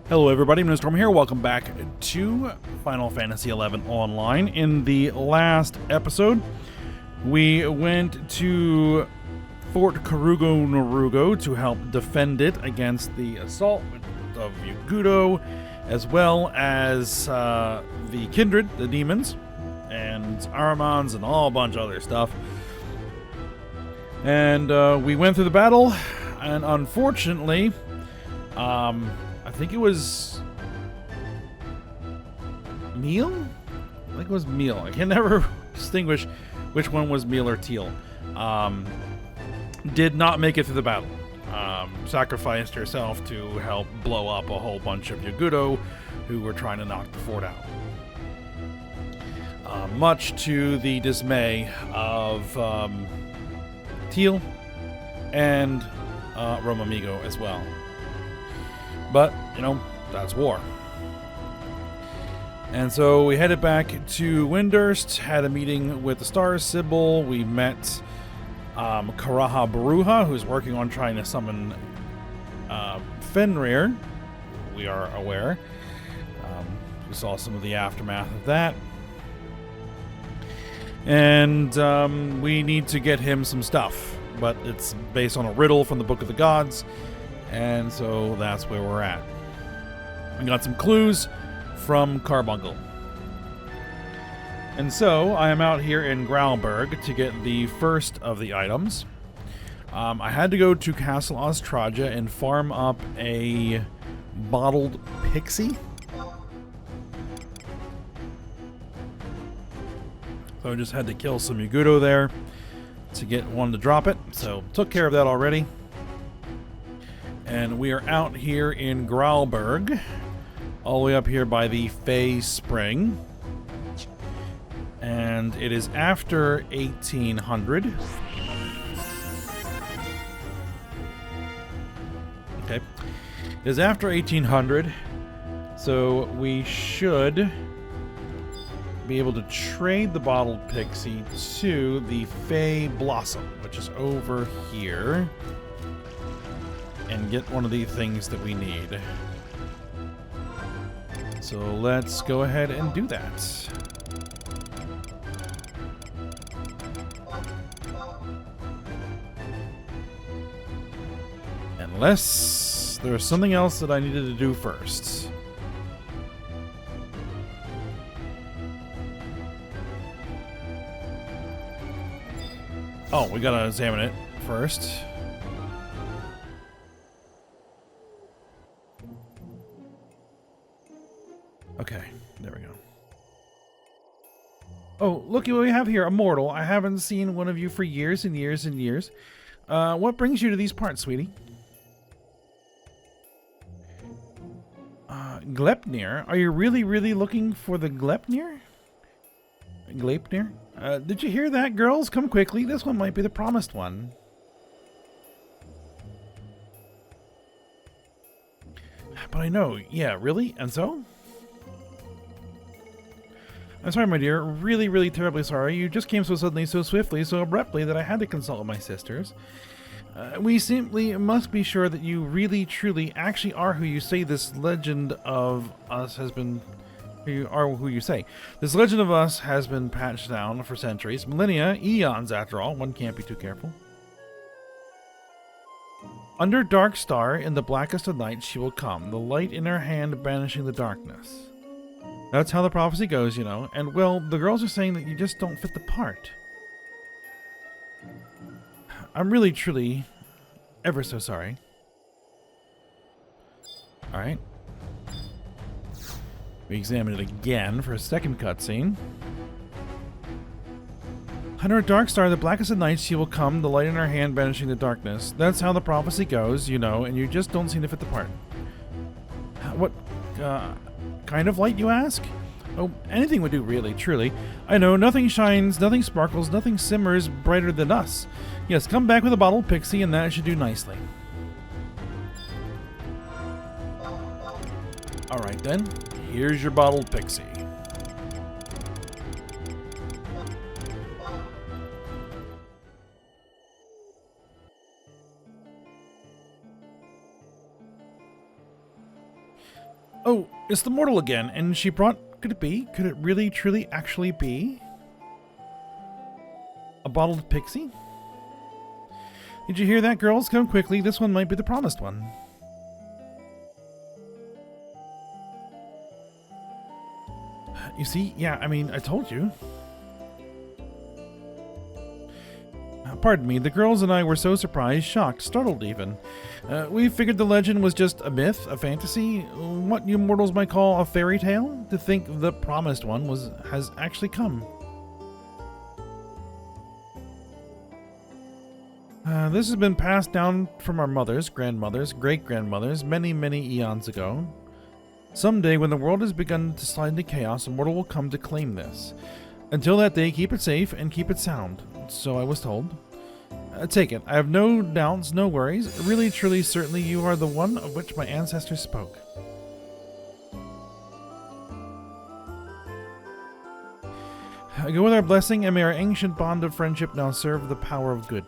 Hello everybody, I'm Storm here. Welcome back to Final Fantasy XI Online. In the last episode, we went to Fort Karugo Narugo to help defend it against the assault of Yugudo, as well as the Kindred, the demons, and Aramons, and all a bunch of other stuff. And we went through the battle, and unfortunately, I think it was Meal? I think it was Meal. I can never distinguish which one was Meal or Teal. Did not make it through the battle. Sacrificed herself to help blow up a whole bunch of Yugudo who were trying to knock the fort out. Much to the dismay of Teal and Romamigo as well. But, you know, that's war. And so we headed back to Windurst, had a meeting with the Stars Sybil. We met Karaha Baruha, who's working on trying to summon Fenrir. We are aware. We saw some of the aftermath of that. And we need to get him some stuff. But it's based on a riddle from the Book of the Gods. And so that's where we're at. We got some clues from Carbuncle. And so I am out here in Growlberg to get the first of the items. I had to go to Castle Ostraja and farm up a bottled pixie. So I just had to kill some Yugudo there to get one to drop it. So took care of that already. And we are out here in Growlberg, all the way up here by the Fey Spring. And it is after 1800. Okay. It is after 1800, so we should be able to trade the bottled pixie to the Fey Blossom, which is over here, and get one of the things that we need. So let's go ahead and do that. Unless there's something else that I needed to do first. Oh, we gotta examine it first. Okay, there we go. Oh, looky what we have here, a mortal. I haven't seen one of you for years and years and years. What brings you to these parts, sweetie? Gleipnir? Are you really looking for the Gleipnir? Gleipnir? Did you hear that, girls? Come quickly. This one might be the promised one. But I know. Yeah, really? And so? I'm sorry, my dear. Really terribly sorry. You just came so suddenly, so swiftly, so abruptly that I had to consult with my sisters. We simply must be sure that you really, truly, actually are who you say this legend of us has been... You are who you say. This legend of us has been patched down for centuries, millennia, eons after all. One can't be too careful. Under dark star, in the blackest of nights, she will come, the light in her hand banishing the darkness. That's how the prophecy goes, you know. And, well, the girls are saying that you just don't fit the part. I'm really, truly, ever so sorry. Alright. We examine it again for a second cutscene. Under a dark star, the blackest of nights, she will come, the light in her hand banishing the darkness. That's how the prophecy goes, you know, and you just don't seem to fit the part. What kind of light, you ask? Oh, anything would do, really, truly. I know, nothing shines, nothing sparkles, nothing simmers brighter than us. Yes, come back with a bottle of pixie, and that should do nicely. Alright then, here's your bottled pixie. Oh, it's the mortal again, and she brought... Could it be? Could it really, truly, actually be? A bottled pixie? Did you hear that, girls? Come quickly. This one might be the promised one. You see? Yeah, I mean, I told you. Pardon me, the girls and I were so surprised, shocked, startled even. We figured the legend was just a myth, a fantasy, what you mortals might call a fairy tale, to think the promised one has actually come. This has been passed down from our mothers, grandmothers, great-grandmothers, many, many eons ago. Someday, when the world has begun to slide into chaos, a mortal will come to claim this. Until that day, keep it safe and keep it sound. So I was told. Take it. I have no doubts, no worries. Really, truly, certainly, you are the one of which my ancestors spoke. Go with our blessing, and may our ancient bond of friendship now serve the power of good.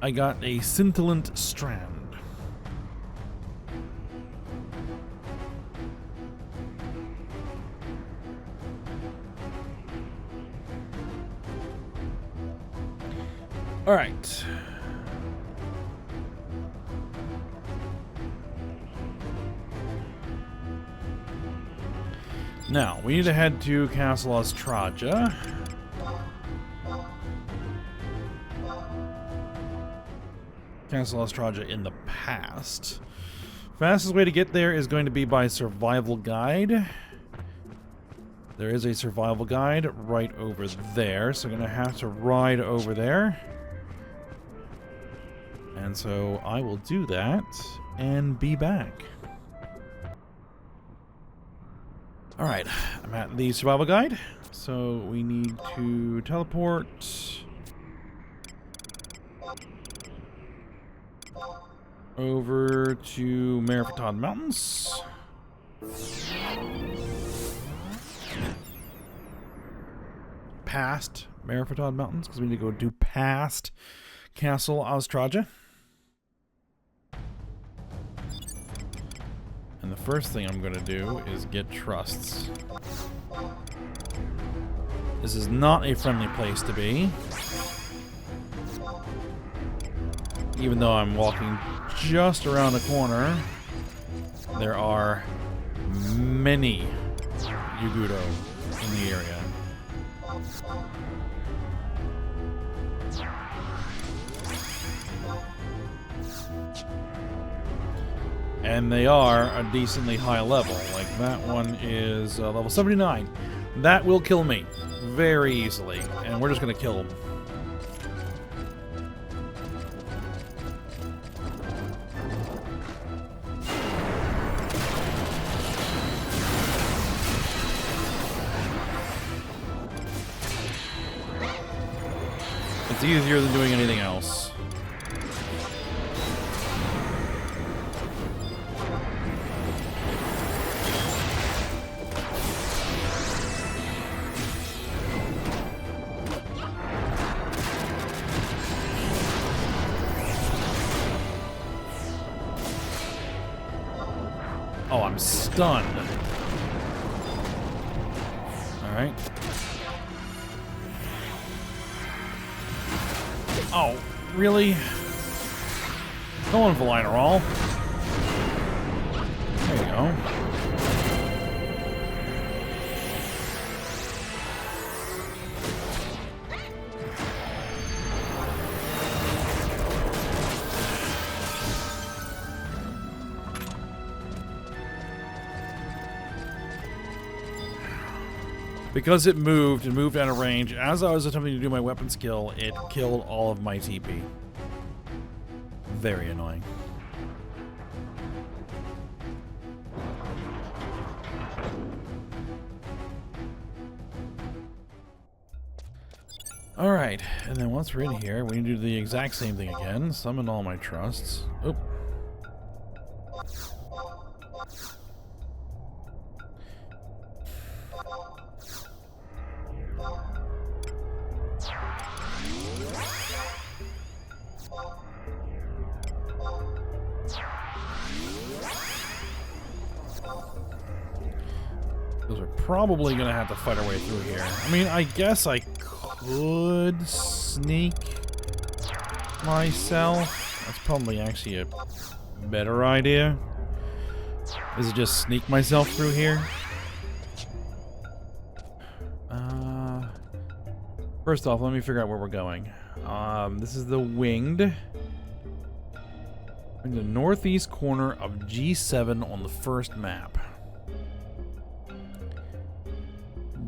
I got a scintillant strand. All right. Now, we need to head to Castle Austraja. Castle Austraja in the past. Fastest way to get there is going to be by survival guide. There is a survival guide right over there, so I'm going to have to ride over there. And so I will do that and be back. Alright, I'm at the survival guide. So we need to teleport over to Vana'diel Mountains. Past Vana'diel Mountains, because we need to go do past Castle Austraja. And the first thing I'm going to do is get trusts. This is not a friendly place to be. Even though I'm walking just around the corner, there are many Yugudo in the area. And they are a decently high level. Like that one is level 79. That will kill me very easily. And we're just going to kill him. It's easier than doing anything else. Oh, I'm stunned. Alright. Oh, really? Go on, Vana'diel. There you go. Because it moved and moved out of range, as I was attempting to do my weapon skill, it killed all of my TP. Very annoying. Alright, and then once we're in here, we need to do the exact same thing again. Summon all my trusts. Oop. Because we're probably going to have to fight our way through here. I mean, I guess I could sneak myself. That's probably actually a better idea. Is it just sneak myself through here? First off, let me figure out where we're going. This is the winged. In the northeast corner of G7 on the first map.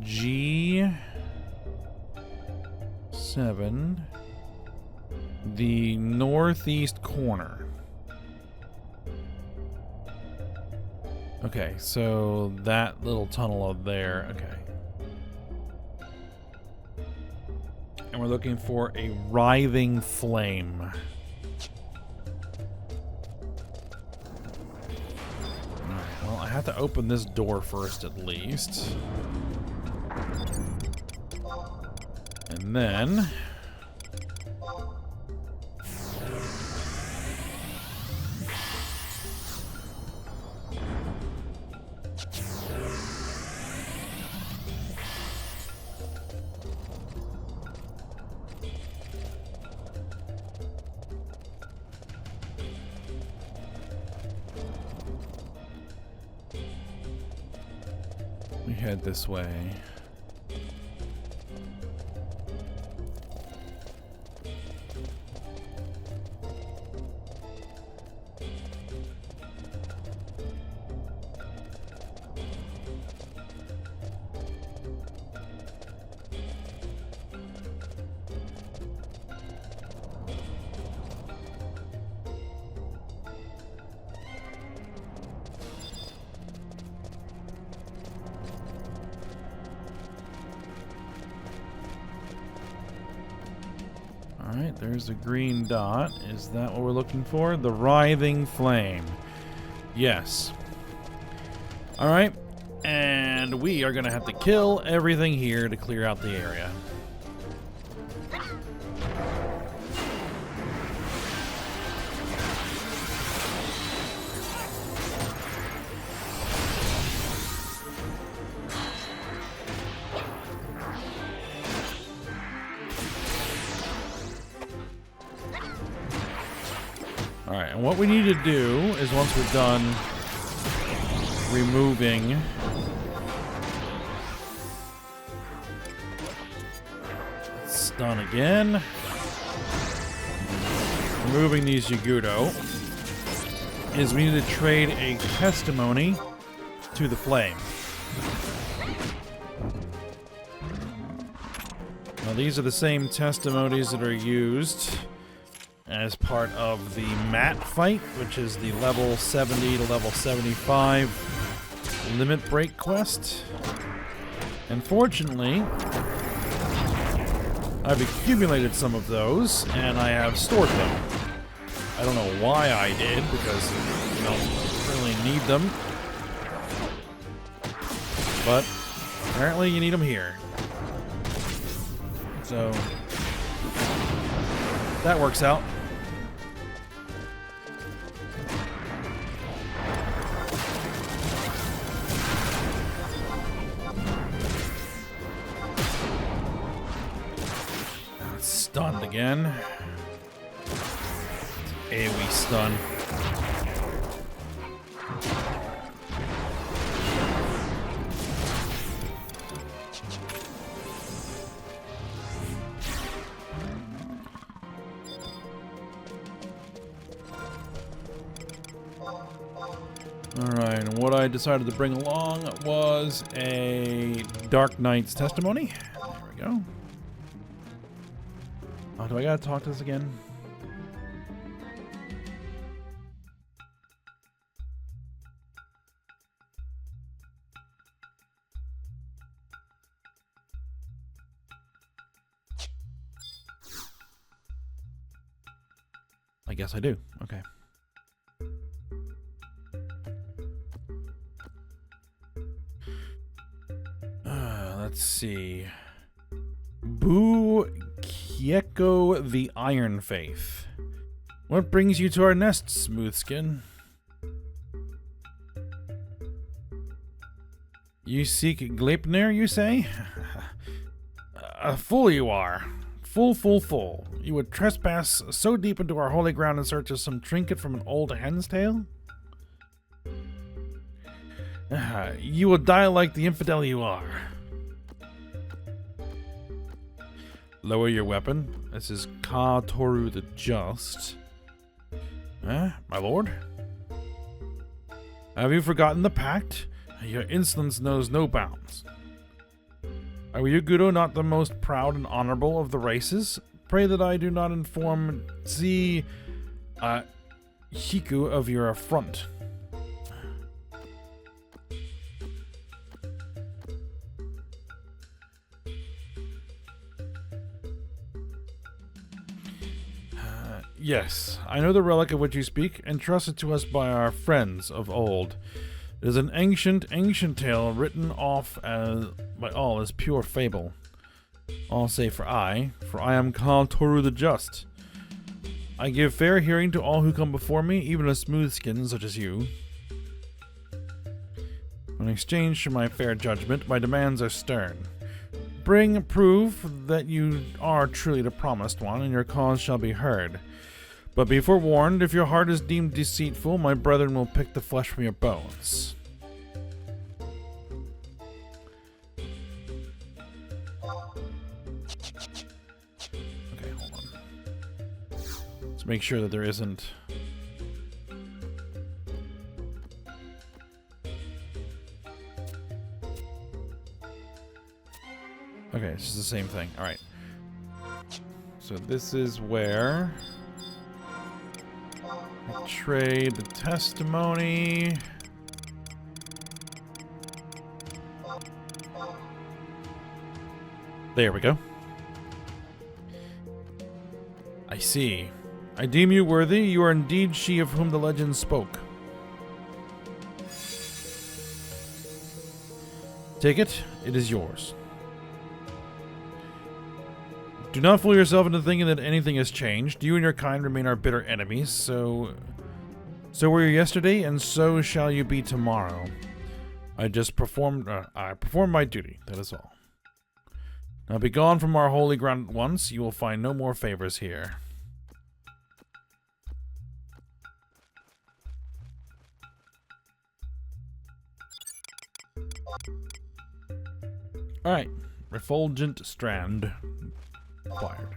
G7. The northeast corner. Okay, so that little tunnel up there. Okay. And we're looking for a writhing flame. Alright, well, I have to open this door first at least. And then... we head this way. Alright, there's a green dot. Is that what we're looking for? The writhing flame. Yes. Alright, and we are going to have to kill everything here to clear out the area. Alright, and what we need to do is once we're done removing stun again, removing these Yagudo, is we need to trade a testimony to the flame. Now these are the same testimonies that are used as part of the mat fight, which is the level 70 to level 75 limit break quest. Unfortunately, I've accumulated some of those, and I have stored them. I don't know why I did, because you don't really need them. But apparently you need them here. So that works out. Stunned again. AoE stun. Alright, and what I decided to bring along was a Dark Knight's testimony. There we go. Oh, do I gotta talk to this again? I guess I do. Okay. Let's see. Boo Kieko the Iron Faith. What brings you to our nest, Smoothskin? You seek Gleipnir, you say? A fool you are. Fool. You would trespass so deep into our holy ground in search of some trinket from an old hen's tail? You will die like the infidel you are. Lower your weapon. This is Ka Toru the Just. My lord? Have you forgotten the pact? Your insolence knows no bounds. Are Yuguro not the most proud and honorable of the races? Pray that I do not inform Zi Hiku of your affront. Yes, I know the relic of which you speak, entrusted to us by our friends of old. It is an ancient tale written off by all as pure fable. All save for I am Ka Toru the Just. I give fair hearing to all who come before me, even a smooth skin such as you. In exchange for my fair judgment, my demands are stern. Bring proof that you are truly the promised one, and your cause shall be heard. But be forewarned, if your heart is deemed deceitful, my brethren will pick the flesh from your bones. Okay, hold on. Let's make sure that there isn't... Okay, it's just the same thing. Alright. So this is where... trade the testimony. There we go. I see. I deem you worthy. You are indeed she of whom the legend spoke. Take it. It is yours. Do not fool yourself into thinking that anything has changed. You and your kind remain our bitter enemies, so were you yesterday, and so shall you be tomorrow. I performed my duty, that is all. Now be gone from our holy ground at once. You will find no more favors here. Alright, Refulgent Strand. Acquired.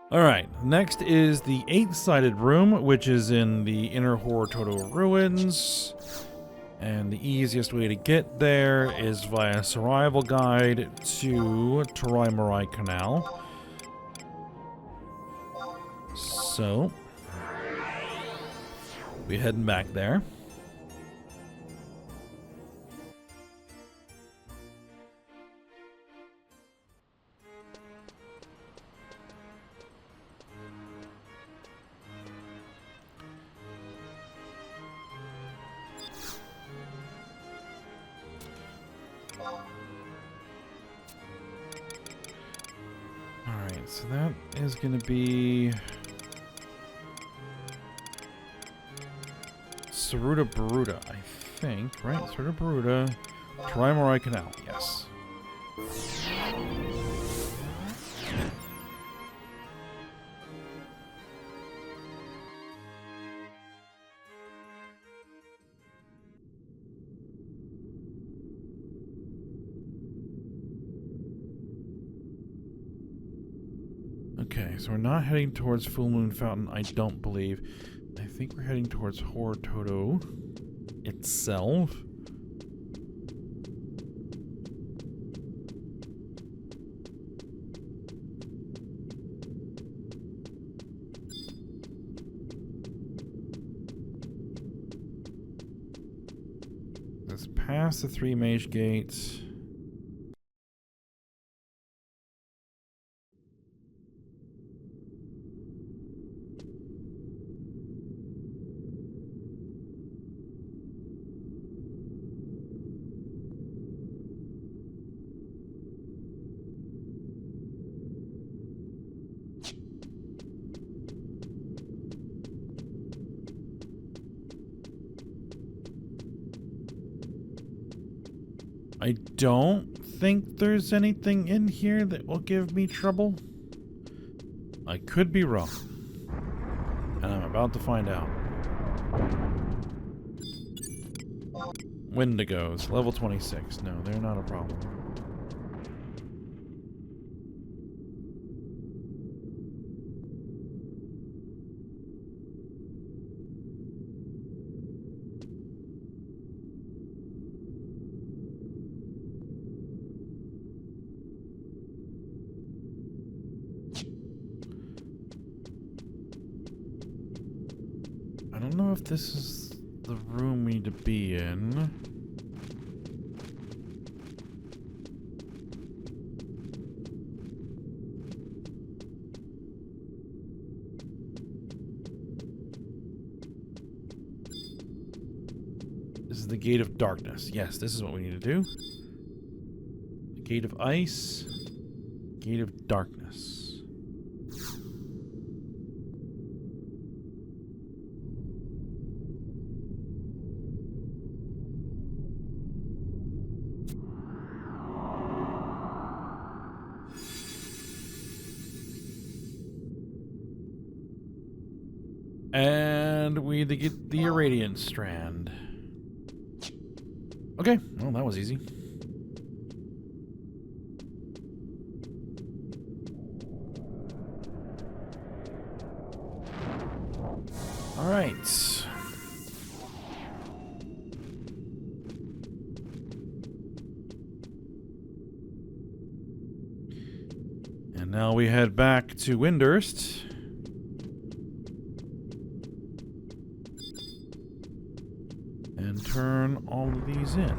Alright, next is the 8-sided room, which is in the Inner Horatoto Ruins. And the easiest way to get there is via survival guide to Torai Morai Canal. So, we're heading back there. Alright, so that is going to be Saruta Baruta, I think, right? Saruta Baruta, Torai Morai Canal, yes. Okay, so we're not heading towards Full Moon Fountain, I don't believe. I think we're heading towards Horatoto itself. Let's pass the 3 mage gates. I don't think there's anything in here that will give me trouble. I could be wrong. And I'm about to find out. Wendigos, level 26. No, they're not a problem. I don't know if this is the room we need to be in. This is the Gate of Darkness. Yes, this is what we need to do. The Gate of Ice. Gate of Darkness. And we get the Irradiant Strand. Okay, well, that was easy. All right. And now we head back to Windurst. And turn all of these in.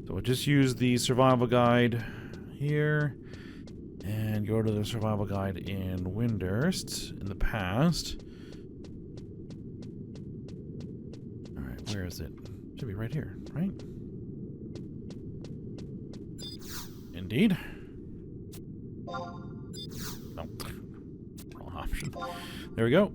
So we'll just use the survival guide here and go to the survival guide in Windurst in the past. Alright, where is it? Should be right here, right? Indeed. No. Wrong option. There we go.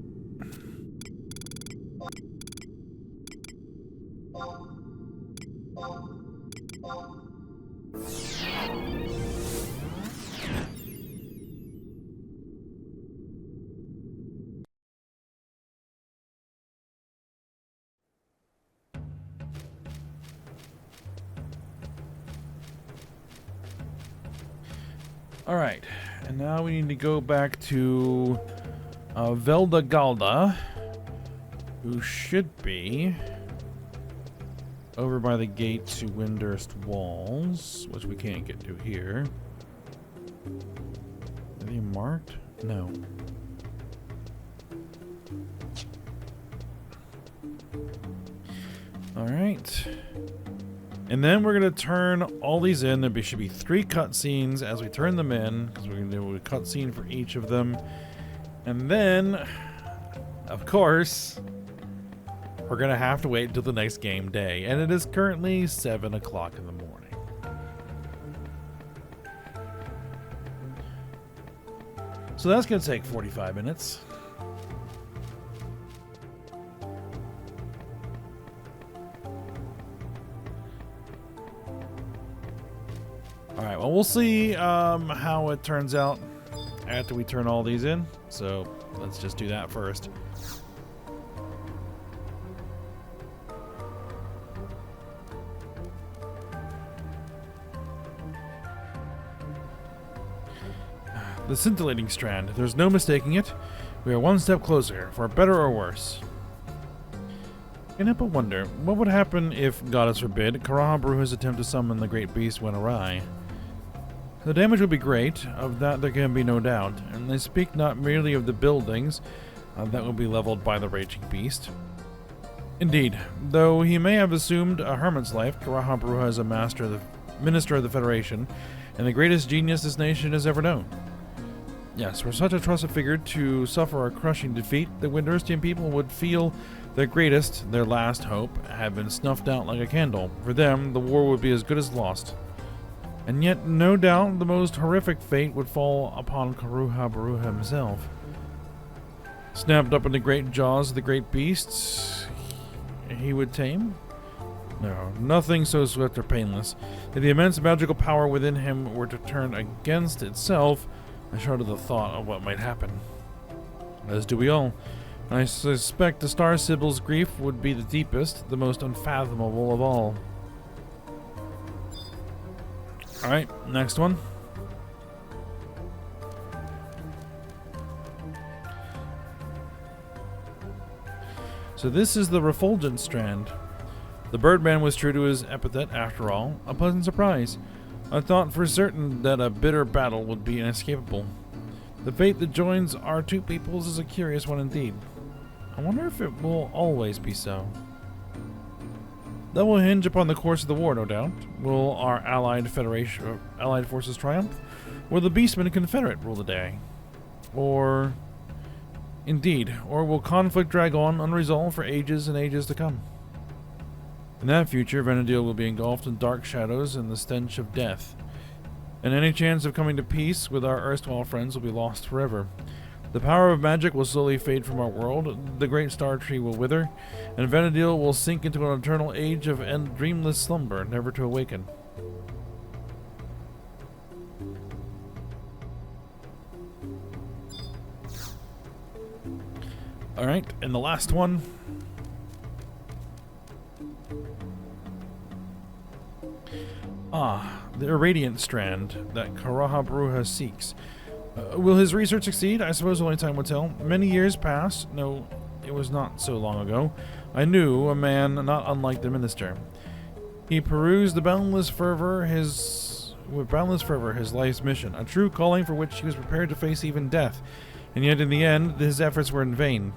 Alright, and now we need to go back to Velda Galda, who should be over by the gate to Windurst Walls, which we can't get to here. Are they marked? No. Alright. And then we're going to turn all these in. There should be 3 cutscenes as we turn them in, because we're going to do a cutscene for each of them. And then, of course, we're going to have to wait until the next game day. And it is currently 7 o'clock in the morning. So that's going to take 45 minutes. Alright, well, we'll see how it turns out after we turn all these in. So let's just do that first. The scintillating strand. There's no mistaking it. We are one step closer, for better or worse. Can't help but wonder, what would happen if, goddess forbid, Karahabruha's attempt to summon the great beast went awry? The damage would be great, of that there can be no doubt, and they speak not merely of the buildings that will be leveled by the raging beast. Indeed, though he may have assumed a hermit's life, Karahabruha is a minister of the Federation, and the greatest genius this nation has ever known. Yes, for such a trusted figure to suffer a crushing defeat, the Winterstian people would feel their greatest, their last hope, had been snuffed out like a candle. For them, the war would be as good as lost. And yet, no doubt, the most horrific fate would fall upon Karuha himself. Snapped up in the great jaws of the great beasts he would tame? No, nothing so swift or painless. If the immense magical power within him were to turn against itself, I shudder the thought of what might happen. As do we all. I suspect the Star Sibyl's grief would be the deepest, the most unfathomable of all. Alright, next one. So this is the Refulgent Strand. The Birdman was true to his epithet after all. A pleasant surprise. I thought for certain that a bitter battle would be inescapable. The fate that joins our two peoples is a curious one indeed. I wonder if it will always be so. That will hinge upon the course of the war, no doubt. Will our allied forces triumph? Will the Beastmen Confederate rule the day? Or will conflict drag on unresolved for ages and ages to come? In that future, Vana'diel will be engulfed in dark shadows and the stench of death. And any chance of coming to peace with our erstwhile friends will be lost forever. The power of magic will slowly fade from our world, the great star tree will wither, and Vana'diel will sink into an eternal age of dreamless slumber, never to awaken. Alright, and the last one. The Irradiant Strand that Karuha seeks. Will his research succeed? I suppose only time will tell. Many years pass. No, it was not so long ago. I knew a man not unlike the minister. He perused with boundless fervor his life's mission, a true calling for which he was prepared to face even death. And yet in the end, his efforts were in vain.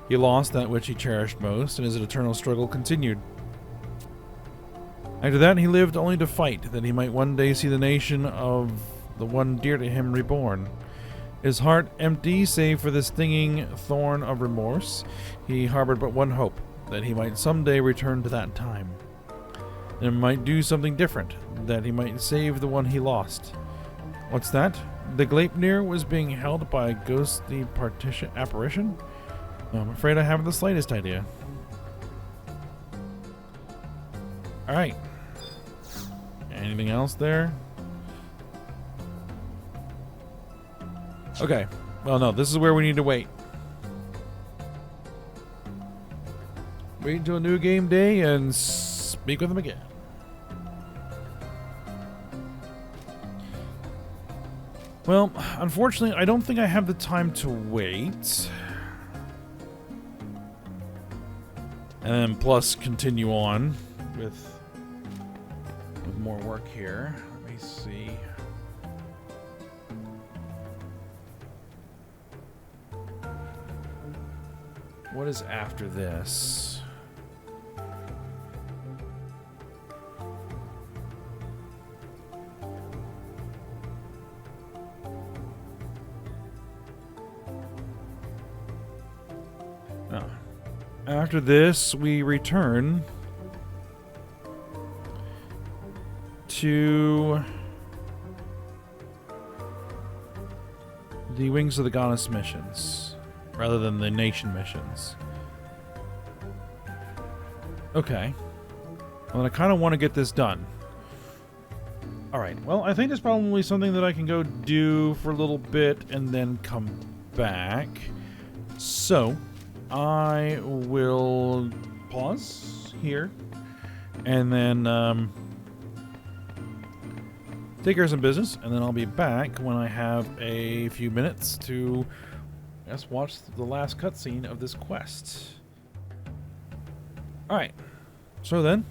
He lost that which he cherished most, and his eternal struggle continued. After that, he lived only to fight, that he might one day see the nation of the one dear to him reborn. His heart empty, save for the stinging thorn of remorse, he harbored but one hope, that he might someday return to that time. And might do something different, that he might save the one he lost. What's that? The Gleipnir was being held by a ghostly apparition? I'm afraid I haven't the slightest idea. Alright. Anything else there? Okay. Well, no, this is where we need to wait. Wait until a new game day and speak with them again. Well, unfortunately, I don't think I have the time to wait. And then plus continue on with more work here. Let me see. What is after this? Oh. After this, we return to the Wings of the Goddess missions, rather than the nation missions. Okay. Well, I kind of want to get this done. Alright, well, I think there's probably something that I can go do for a little bit and then come back. So, I will pause here and then take care of some business, and then I'll be back when I have a few minutes to, I guess, watch the last cutscene of this quest. Alright, so then,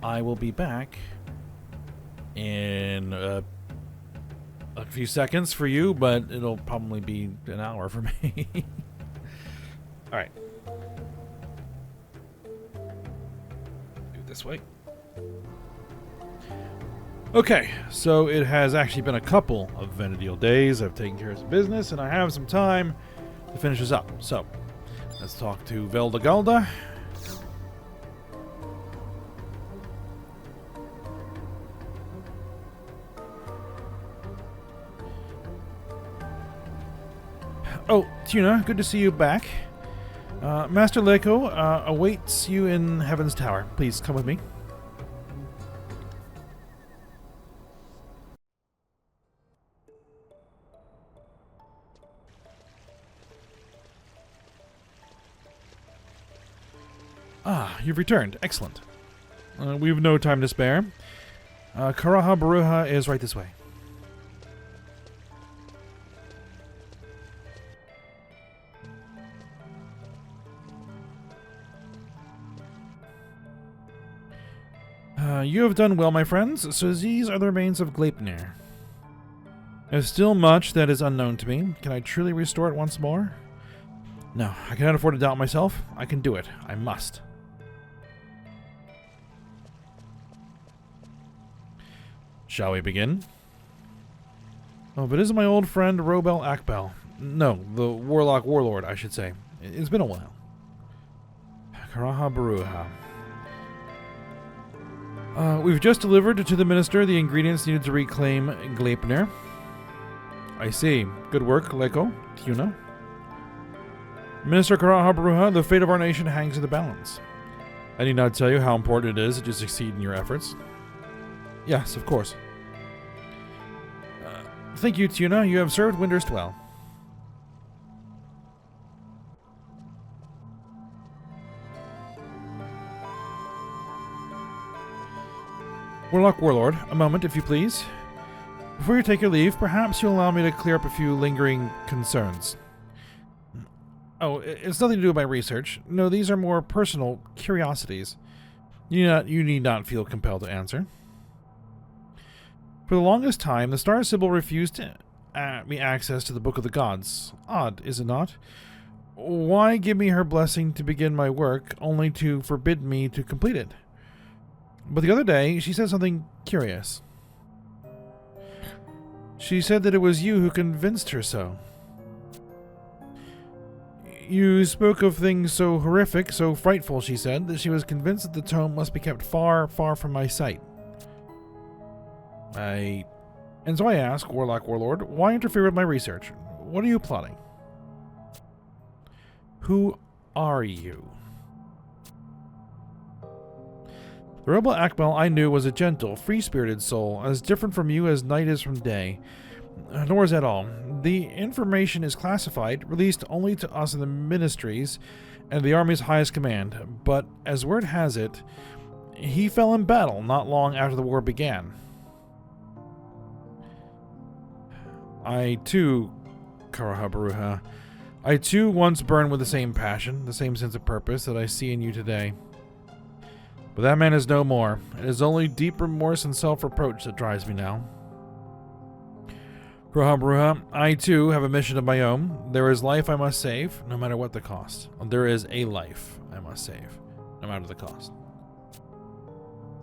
I will be back in a few seconds for you, but it'll probably be an hour for me. Alright. Do it this way. Okay, so it has actually been a couple of Vana'diel days. I've taken care of some business, and I have some time to finish this up. So, let's talk to Velda. Oh, Tuna, good to see you back. Master Leko awaits you in Heaven's Tower. Please come with me. Ah, you've returned. Excellent. We've no time to spare. Karaha Baruha is right this way. You have done well, my friends. So these are the remains of Gleipnir. There's still much that is unknown to me. Can I truly restore it once more? No, I cannot afford to doubt myself. I can do it. I must. Shall we begin? Oh, but isn't my old friend Robel Akbel? No, the Warlock Warlord, I should say. It's been a while. Karaha Baruha. We've just delivered to the minister the ingredients needed to reclaim Gleipnir. I see. Good work, Leko, Tuna. Minister Karaha Baruha, the fate of our nation hangs in the balance. I need not tell you how important it is that you succeed in your efforts. Yes, of course. Thank you, Tuna. You have served Windurst well. Warlock Warlord, a moment, if you please. Before you take your leave, perhaps you'll allow me to clear up a few lingering concerns. Oh, it's nothing to do with my research. No, these are more personal curiosities. You need not feel compelled to answer. For the longest time, the Star Sibyl refused me access to the Book of the Gods. Odd, is it not? Why give me her blessing to begin my work, only to forbid me to complete it? But the other day, she said something curious. She said that it was you who convinced her so. You spoke of things so horrific, so frightful, she said, that she was convinced that the tome must be kept far, far from my sight. And so I ask, Warlock Warlord, why interfere with my research? What are you plotting? Who are you? The rebel Akbel I knew was a gentle, free-spirited soul, as different from you as night is from day. Nor is that all. The information is classified, released only to us in the ministries and the army's highest command, but, as word has it, he fell in battle not long after the war began. I too, Karaha Baruha, I too once burned with the same passion, the same sense of purpose that I see in you today. But that man is no more. It is only deep remorse and self-reproach that drives me now. Karaha Baruha, I too have a mission of my own. There is life I must save, no matter what the cost. There is a life I must save, no matter the cost.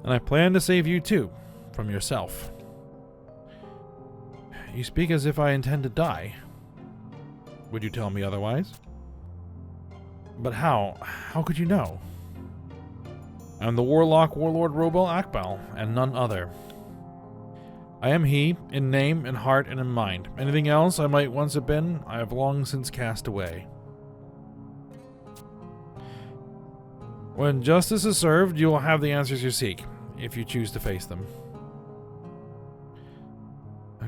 And I plan to save you too, from yourself. You speak as if I intend to die. Would you tell me otherwise? But how? How could you know? I'm the Warlock Warlord Robel Akbel, and none other. I am he, in name, in heart, and in mind. Anything else I might once have been, I have long since cast away. When justice is served, you will have the answers you seek, if you choose to face them.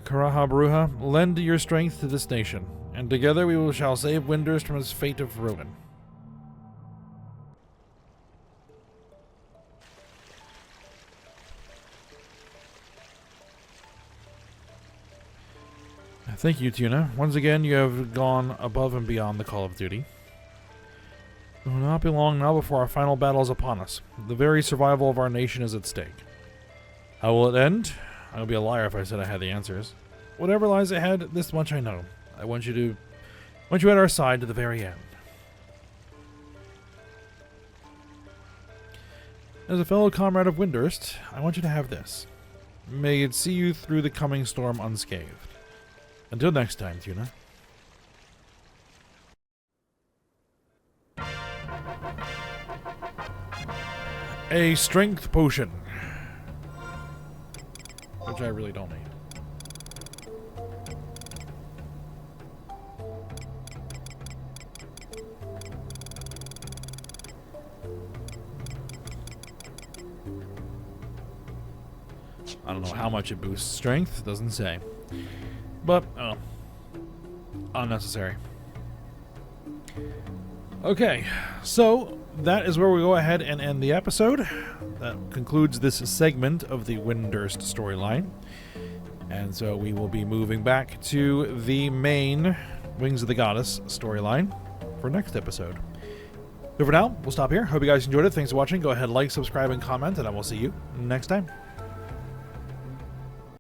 Karaha Baruha, lend your strength to this nation, and together we shall save Windurst from its fate of ruin. Thank you, Tuna. Once again, you have gone above and beyond the call of duty. It will not be long now before our final battle is upon us. The very survival of our nation is at stake. How will it end? I would be a liar if I said I had the answers. Whatever lies ahead, this much I know. I want you at our side to the very end. As a fellow comrade of Windurst, I want you to have this. may it see you through the coming storm unscathed. Until next time, Tuna. A strength potion. Which I really don't need. I don't know how much it boosts strength, doesn't say. But, unnecessary. Okay, so that is where we go ahead and end the episode. That concludes this segment of the Windurst storyline. And so we will be moving back to the main Wings of the Goddess storyline for next episode. So for now, we'll stop here. Hope you guys enjoyed it. Thanks for watching. Go ahead, like, subscribe, and comment, and I will see you next time.